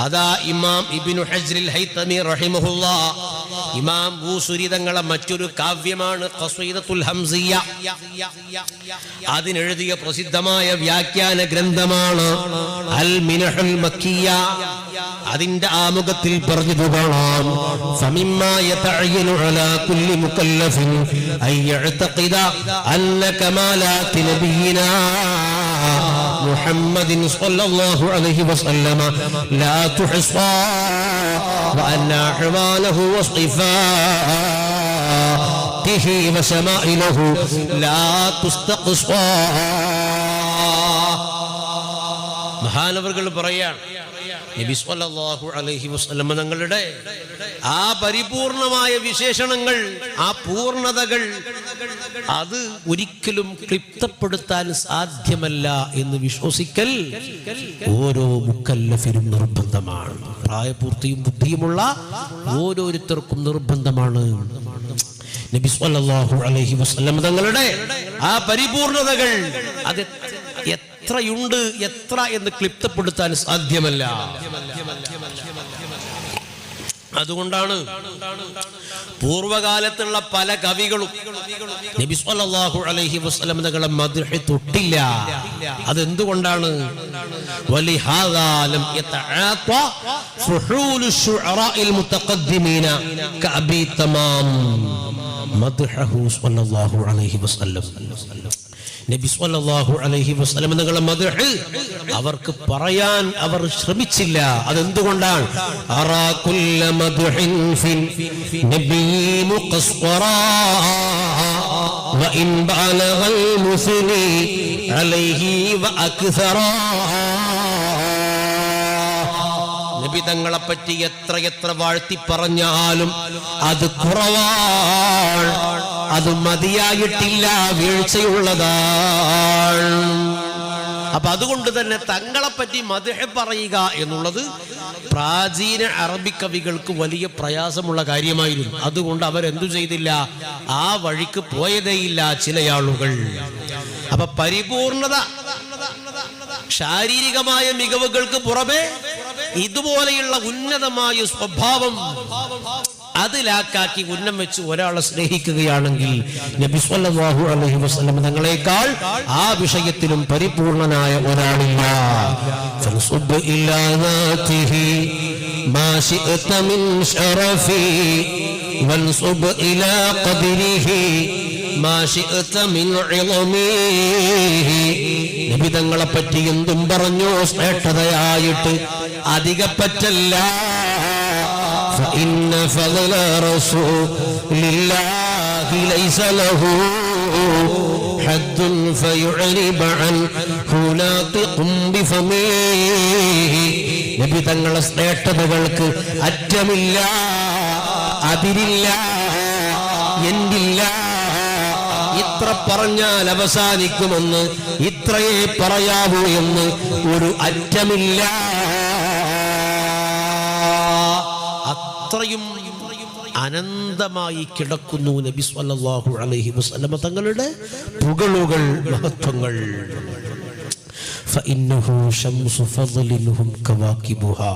അതാ ഇമാം ഇബ്നു ഹജ്റിൽ ഹൈതമി റഹിമഹുല്ലാഹ് ഇമാം ബൂസുരി തങ്ങളെ മറ്റൊരു കാവ്യമാണ് ഖസീദത്തുൽ ഹംസിയ്യ. അതിനെഴുതിയ പ്രസിദ്ധമായ വ്യാഖ്യാന ഗ്രന്ഥമാണ് അൽ മിനഹുൽ മക്കിയ്യ. അതിന്റെ ആമുഖത്തിൽ പറഞ്ഞത് കാണാം, ഫമിമ്മാ യതഅയ്യനു അലാ കുല്ലി മുകല്ലഫിൻ അൻ യഅ്തഖിദ അന്ന കമാലാത്തി നബിയിനാ മുഹമ്മദിൻ സ്വല്ലല്ലാഹു അലൈഹി വസല്ലമ ലാ തുഹ്സാ വഅന്ന അഹ്വാലഹു വസിഫാതിഹി വശമാഇലഹു ലാ തുസ്തഖ്സാ. മഹാനവർകൾ പറയാണ്, നബി സല്ലല്ലാഹു അലൈഹി വസല്ലം തങ്ങളുടെ ആ പരിപൂർണമായ വിശേഷണങ്ങൾ, ആ പൂർണ്ണതകൾ, അത് ഒരിക്കലും ക്ലിപ്തപ്പെടുത്താൻ സാധ്യമല്ല എന്ന് വിശ്വസിക്കൽ ഓരോ മുക്കല്ലഫിനും നിർബന്ധമാണ്. പ്രായപൂർത്തിയും ബുദ്ധിയുമുള്ള ഓരോരുത്തർക്കും നിർബന്ധമാണ്. നബി സല്ലല്ലാഹു അലൈഹി വസല്ലം തങ്ങളുടെ ആ പരിപൂർണതകൾ അത് എത്രയുണ്ട്, എത്ര എന്ന് ക്ലിപ്തപ്പെടുത്താൻ സാധ്യമല്ല. അതുകൊണ്ടാണ് പൂർവകാലത്തുള്ള പല കവികളും നബി സല്ലല്ലാഹു അലൈഹി വസല്ലം തങ്ങളെ മദ്ഹ് തൊട്ടില്ല. അതെന്തുകൊണ്ടാണ്? വലിഹാദാ ലം യതആത ഫുഹൂലു ശുഅറാഇൽ മുതഖദ്ദിമീന കഅബി തമാം മദ്ഹഹു സല്ലല്ലാഹു അലൈഹി വസല്ലം. നബി സല്ലല്ലാഹു അലൈഹി വസല്ലം തങ്ങളുടെ മദ്ഹ് അവർക്ക് പറയാൻ അവർ ശ്രമിച്ചില്ല. അതെന്തുകൊണ്ടാണ്? അറാ കുല്ല മദ്ഹിൻ ഫിൻ നബി മുഖസ്വറാ വഇൻ ബലഗൽ മുസ്നി അലൈഹി വഅക്സറാ. നബി തങ്ങളെ പറ്റി എത്ര വാഴ്ത്തി പറഞ്ഞാലും അത് കുറവാണ്, അത് മതിയായിട്ടില്ല, വീഴ്ചയുള്ളതാണ്. അപ്പൊ അതുകൊണ്ട് തന്നെ തങ്ങളെ പറ്റി മദ്ഹ് പറയുക എന്നുള്ളത് പ്രാചീന അറബി കവികൾക്ക് വലിയ പ്രയാസമുള്ള കാര്യമായിരുന്നു. അതുകൊണ്ട് അവരെന്തു ചെയ്തില്ല, ആ വഴിക്ക് പോയതേയില്ല ചില ആളുകൾ. അപ്പൊ പരിപൂർണത, ശാരീരികമായ മികവുകൾക്ക് പുറമെ ഇതുപോലെയുള്ള ഉന്നതമായ സ്വഭാവം അതിലാക്കി ഉന്നം വെച്ച് ഒരാളെ സ്നേഹിക്കുകയാണെങ്കിൽ നബി സല്ലല്ലാഹു അലൈഹി വസല്ലം തങ്ങളെക്കാൾ ആ വിഷയത്തിലും പരിപൂർണനായ ഒരാളില്ല. ഫൻസുബ് ഇലാ ദാതിഹി മാ ശിഅത മിൻ ശറഫി വൻസുബ് ഇലാ ഖദ്രിഹി മാ ശിഅത മിൻ ഇളമിഹി. നബി തങ്ങളെ പറ്റി എന്തും പറഞ്ഞു ശ്രേഷ്ഠതയായിട്ട് അധികപ്പറ്റല്ല. فإن فضل رسول الله ليس له حد فيعرب عنه ناطق بفمه. നബി തങ്ങളുടെ ശ്രേഷ്ഠതകൾക്ക് അറ്റമില്ല, അതിരില്ല, എന്തില്ല. ഇത്ര പറഞ്ഞാൽ അവസാനിക്കുമെന്ന്, ഇത്രയേ പറയാവൂ എന്ന് ഒരു അറ്റമില്ല. അത്രയും അനന്തമായി കിടക്കുന്നു നബി സല്ലല്ലാഹു അലൈഹി വസല്ലം തങ്ങളുടെ പുകളുകൾ, മഹത്വങ്ങൾ. فإنه شمس فضل هم كواكبها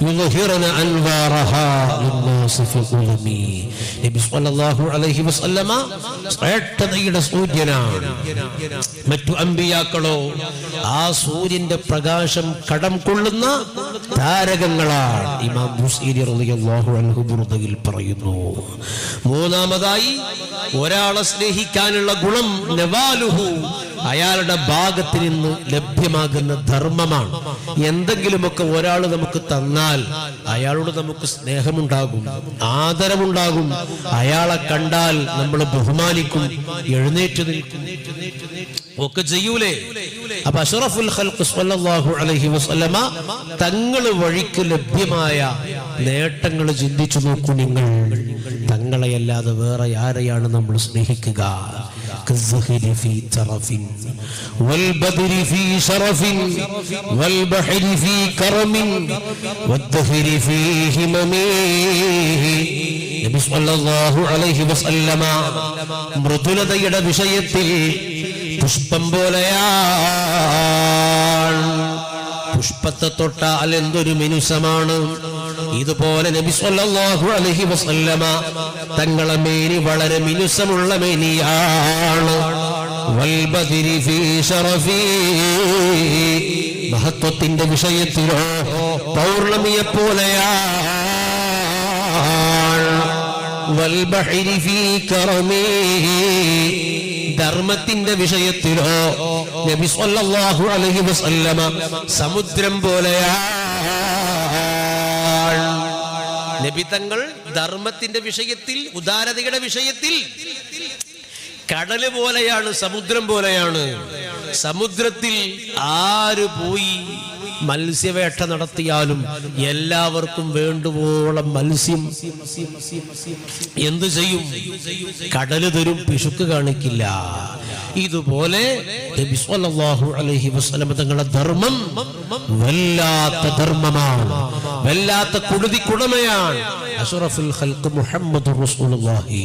يظهرن أنوارها للناس في الظلم. നബി സല്ലല്ലാഹു അലൈഹി വസല്ലമ ശ്രേഷ്ഠതയുടെ സൂര്യനാണ്. മറ്റു അമ്പിയാക്കളോ ആ സൂര്യന്റെ പ്രകാശം കടം കൊള്ളുന്ന താരകങ്ങളാണ്. ഇമാം ബുസീരി റളിയല്ലാഹു അൻഹു ബുർദയിൽ പറയുന്നു. മൂന്നാമതായി ഒരാളെ സ്നേഹിക്കാനുള്ള ഗുണം നവാലുഹു, അയാളുടെ ഭാഗത്ത് നിന്ന് ലഭ്യമാകുന്ന ധർമ്മമാണ്. എന്തെങ്കിലുമൊക്കെ ഒരാൾ നമുക്ക് തന്നാൽ അയാളോട് നമുക്ക് സ്നേഹമുണ്ടാകും, ആദരവുണ്ടാകും. അയാളെ കണ്ടാൽ നമ്മൾ ബഹുമാനിക്കും, എഴുന്നേറ്റ് നിൽക്കും, ഒക്കെ ചെയ്യൂലേ. അപ്പൊ അഷ്റഫുൽ ഖൽഖ് സ്വല്ലല്ലാഹു അലൈഹി വസല്ലമ തങ്ങൾ വഴിക്ക് ലഭ്യമായ നേട്ടങ്ങൾ ചിന്തിച്ചു നോക്കൂ നിങ്ങൾ. തങ്ങളെയല്ലാതെ വേറെ ആരെയാണ് നമ്മൾ സ്നേഹിക്കുക? كالزهر في ترف والبدر في شرف والبحر في كرم والدهر في همم. നബി സല്ലല്ലാഹു അലൈഹി വസല്ലമ മൃദുലതയുടെ വിഷയത്തിൽ പുഷ്പം പോലെയാണ്. പുഷ്പത്തെ തൊട്ടാൽ എന്തൊരു മിനുസമാണ്. ഇതുപോലെ നബി സല്ലല്ലാഹു അലൈഹി വസല്ലമ തങ്ങളെ മേനി വളരെ മിനുസമുള്ള മേനിയാണ്. വൽബദിരി ഫീ ശറഫി, മഹത്വത്തിന്റെ വിഷയത്തിലോ പൗർണമിയെ പോലെയാണ്. വൽബഹരി ഫീ കറമി, ധർമ്മത്തിന്റെ വിഷയത്തിലോ നബി സല്ലല്ലാഹു അലൈഹി വസല്ലമ സമുദ്രം പോലെയാണ്. നബി തങ്ങൾ ധർമ്മത്തിന്റെ വിഷയത്തിൽ, ഉദാരതയുടെ വിഷയത്തിൽ കടല് പോലെയാണ്, സമുദ്രം പോലെയാണ്. സമുദ്രത്തിൽ ആര് പോയി മത്സ്യവേട്ട നടത്തിയാലും എല്ലാവർക്കും വേണ്ടുവോളം മത്സ്യം എന്തു ചെയ്യും? കടല് തരും, പിശുക്ക് കാണിക്കില്ല. ഇതുപോലെ നബി സല്ലല്ലാഹു അലൈഹി വസല്ലം തങ്ങളുടെ ധർമ്മം വല്ലാത്ത ധർമ്മമാണ്, വല്ലാത്ത കുടുതിക്കുടമയാണ്. അഷ്റഫുൽ ഖൽഖ് മുഹമ്മദുർ റസൂലുള്ളാഹി.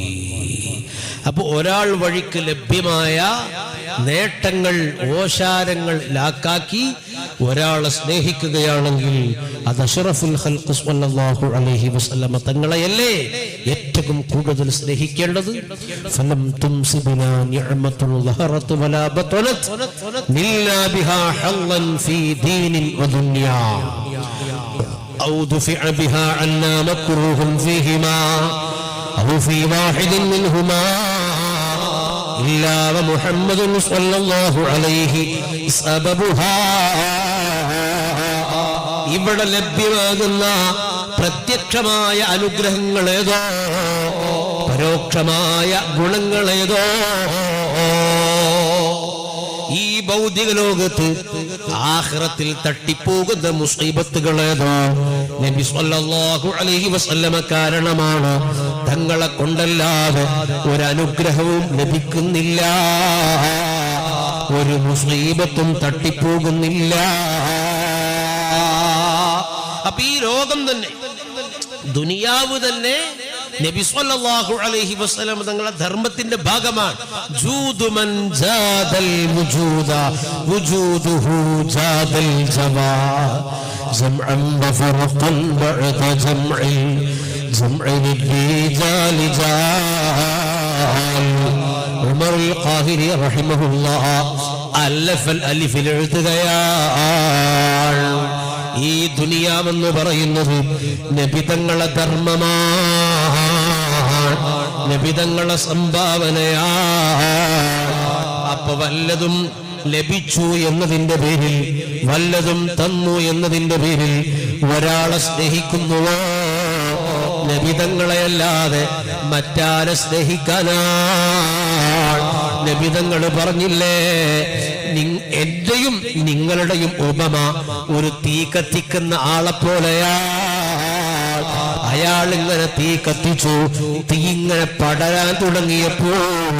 അപ്പൊ ഒരാൾ വഴിക്ക് ലഭ്യമായ നേട്ടങ്ങൾ, ഓശാരങ്ങൾ ലാക്കാക്കി ഒരാളെ സ്നേഹിക്കുകയാണെങ്കിൽ അത് അഷ്റഫുൽ ഖൽഖ് സ്വല്ലല്ലാഹു അലൈഹി വസല്ലം തങ്ങളെയല്ലേ ഏറ്റവും കൂടുതൽ സ്നേഹിക്കേണ്ടത്. ഫലം തുംസിബിനാ നിഅമത്തുൻ ളഹറത് വലാ ബതലത് നില്ലാ ബിഹാ ഹല്ലൻ ഫീ ദീനിൻ വദുനിയാ ഔ ദുഫിഅ ബിഹാ അന്നാ മക്റൂഹുൻ ഫീഹിമാ ഔ ഫീ വാഹിദിൻ മിൻഹുമാ ഇല്ലാ മുഹമ്മദുൻ സ്വല്ലല്ലാഹു അലൈഹി സബബുഹാ. ഇവിടെ ലഭ്യമാകുന്ന പ്രത്യക്ഷമായ അനുഗ്രഹങ്ങളേതോ പരോക്ഷമായ ഗുണങ്ങളേതോ ഈ ഭൗതിക ലോകത്ത് ആഖിറത്തിൽ തട്ടിപ്പോകുന്ന മുസീബത്തുകളേതോ നബി സല്ലല്ലാഹു അലൈഹി വസല്ലമ കാരണമാണ്. തങ്ങളെ കൊണ്ടല്ലാതെ ഒരനുഗ്രഹവും ലഭിക്കുന്നില്ല, ഒരു മുസീബത്തും തട്ടിപ്പോകുന്നില്ല. അപ്പൊ ഈ ലോകം തന്നെ, ദുനിയാവ് തന്നെ നബി സല്ലല്ലാഹു അലൈഹി വസല്ലം തങ്ങളുടെ ധർമ്മത്തിന്റെ ഭാഗമാണ്. ജൂദു മൻ ജാദൽ വുജൂദ വജൂദുഹു ജാദൽ ജമാ ജംഅൻ വഫർഖൻ ബഅദ ജംഇ ജംഇ ലിജാൽ ജാൽ. ഉമറുൽ ഖാഹിരി റഹിമഹുല്ലാഹ് അല്ലഫൽ അലിഫിൽ എഴുതുകയാണ്, ഈ ദുനിയാവെന്ന് പറയുന്നത് നബിതങ്ങളെ ധർമ്മമാണ്, നബിതങ്ങളെ സംഭാവനയാണ്. അപ്പൊ വല്ലതും ലഭിച്ചു എന്നതിന്റെ പേരിൽ, വല്ലതും തന്നു എന്നതിന്റെ പേരിൽ ഒരാളെ സ്നേഹിക്കുന്നുവോ? നബിതങ്ങളെയല്ലാതെ മറ്റാരെ സ്നേഹിക്കാനാണ്? നബിതങ്ങൾ പറഞ്ഞില്ലേ, എന്റെയും നിങ്ങളുടെയും ഉപമ ഒരു തീ കത്തിക്കുന്ന ആളെ പോലെയാണ്. അയാൾ ഇങ്ങനെ തീ കത്തിച്ചു, തീ ഇങ്ങനെ പടരാൻ തുടങ്ങിയപ്പോൾ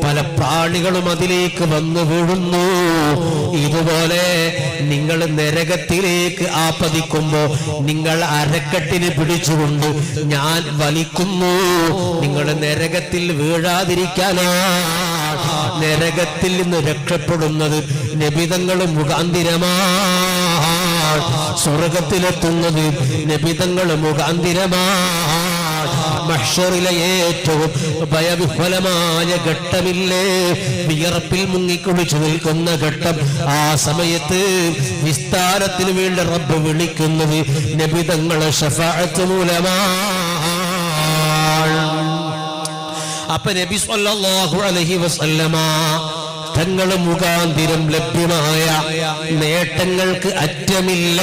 പല പ്രാണികളും അതിലേക്ക് വന്നു വീഴുന്നു. ഇതുപോലെ നിങ്ങൾ നരകത്തിലേക്ക് ആപതിക്കുമ്പോ നിങ്ങൾ അരക്കെട്ടിന് പിടിച്ചുകൊണ്ട് ഞാൻ വലിക്കുന്നു. നിങ്ങൾ നരകത്തിൽ വീഴാതിരിക്കാനാണ്. നരകത്തിൽ നിന്ന് രക്ഷപ്പെടുന്നത് നബിതങ്ങൾ മുഖാന്തിരമാണ്, സ്വർഗത്തിലെത്തുന്നത് നബിതങ്ങൾ മുഖാന്തിരമാണ്. മഹ്ശറിലെ ഏറ്റവും ഭയവിഹ്വലമായ ഘട്ടമില്ലേ, വിയർപ്പിൽ മുങ്ങിക്കുളിച്ചു നിൽക്കുന്ന ഘട്ടം. ആ സമയത്ത് വിസ്താരത്തിന് വേണ്ടി റബ്ബ് വിളിക്കുന്നത് നബിതങ്ങളെ ശഫാഅത്ത് മൂലമാണ്. അപ്പൊ നബി സല്ലല്ലാഹു അലൈഹി വസല്ലമ തങ്ങൾ മുഖാന്തിരം ലഭ്യമായ നേട്ടങ്ങൾക്ക് അറ്റമില്ല.